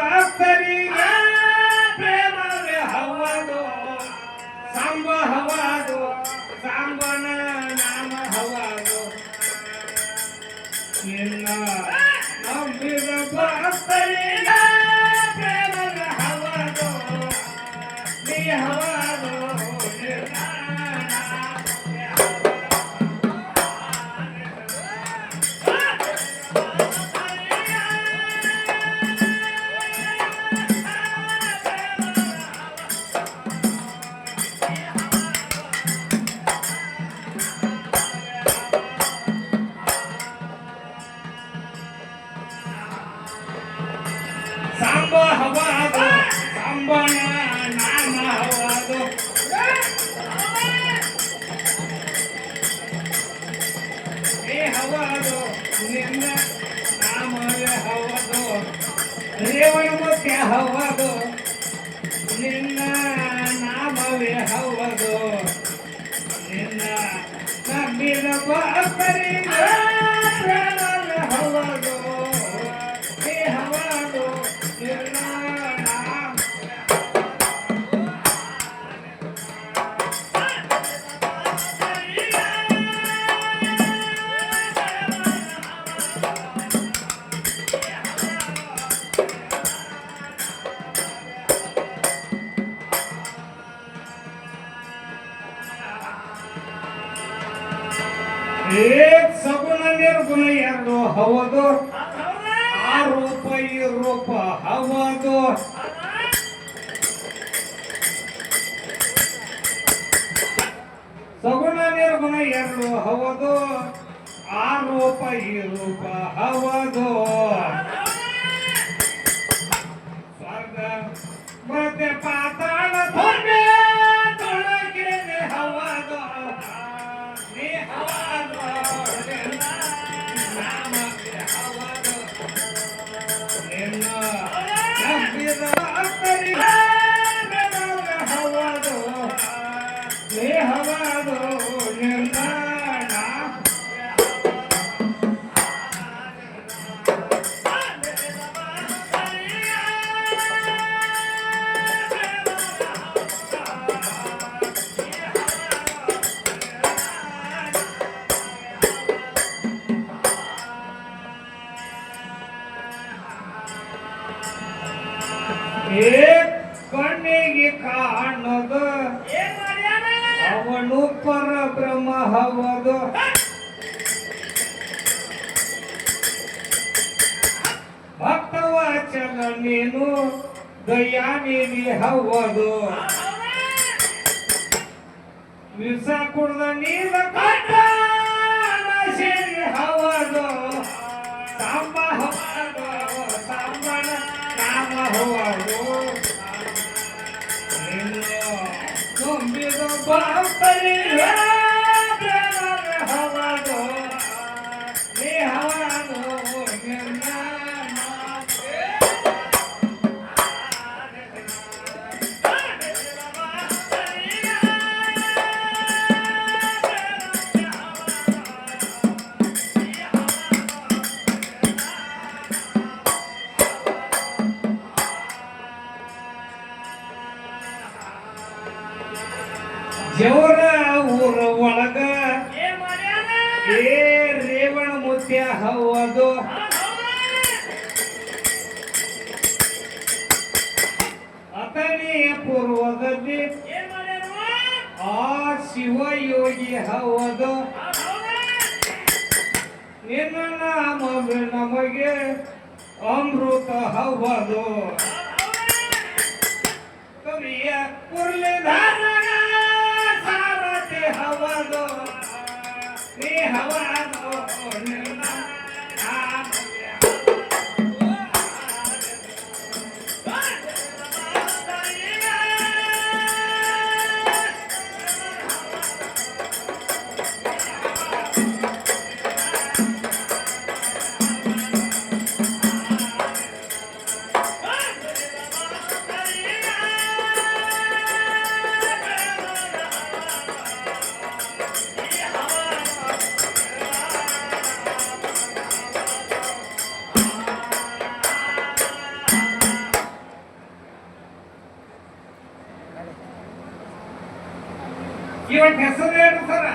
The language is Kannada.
ಭಕ್ತರಿಗೆ ಪ್ರೇಮವೇ ಹವದು ಸಾಂಬ ಹವದು ಸಾಂಬನ ನಾಮ ಹವದು ನಿನ್ನ ನಂಬಿದ ಭಕ್ತರಿಗೆ ಪ್ರೇಮವೇ ಹವದು ನೀ ಹವದು ಸಾಂಬ ಹವಾದು ಸಾಂಬನ ನಾಮ ಹವಾದು ಏ ಹವಾದು ನಿನ್ನ ನಾಮವೇ ಹವಾದು ರೇವಣ ಮುಖ್ಯ ಹವಾದು ನಿನ್ನ ನಾಮವೇ ಹವಾದು ನಿನ್ನ ನಂಬಿದ ಭಕ್ತರಿಗೆ ಪ್ರೇಮವೇ ಹವಾದು ಏ ಹವಾದು एक सगुण निर्गुण ಎರಡು ಹವದು ಆ ರೂಪ ಈ ರೂಪ ಹವದು ಸಗುಣ ನಿರ್ಗುಣ ಎರಡು ಹವದು ಆ ರೂಪ ಈ ರೂಪ ಹವದು ಸ್ವರ್ಗ ಮಧ್ಯ ಪಾತಾಳ ತೊಳಗೆ ಹವದು ನೀ ಹವದು ನಾಮ ಹವದು ನಿನ್ನ ನಂಬಿದ ಭಕ್ತರಿಗೆ ಹವದು ನೀ ಹವದು ನಿನ್ನ ಕಣ್ಣಿಗೆ ಕಾಣದ ಅವನು ಪರಬ್ರಹ್ಮ ಹವದು ಭಕ್ತವಾಚನ ನೀನು ದಯಾನಿಧಿ ಹವದು ವಿಷ ಕುಡ್ದ ನೀಲ ಸೇರಿ ಹವದು ಸಾಂಬ ಹವದು ಸಾಂಬನ ನಾಮ ಹವದು ನಂಬಿದ ಭಕ್ತರಿಗೆ ಪ್ರೇಮವೇ ಹವದು ನೀ ಹವದು ನಿನ್ನ ಜವರ ಊರ ಒಳಗ ಏ ರೇವಣ ಮುತ್ಯ ಹವದು ಅತನಿಯ ಪೂರ್ವದಲ್ಲಿ ಆ ಶಿವಯೋಗಿ ಹವದು ನಿನ್ನ ನಾಮವೇ ನಮಗೆ ಅಮೃತ ಹವದು ಕವಿಯ ಮುರಳೀಧರ ಸಾರಥಿ ಹವದು ನೀ ಹವದು ನಿನ್ನ ನಾಮವೇ ಇವತ್ತು ಹೆಸರು ಹೇಳ್ರಿ ಸರ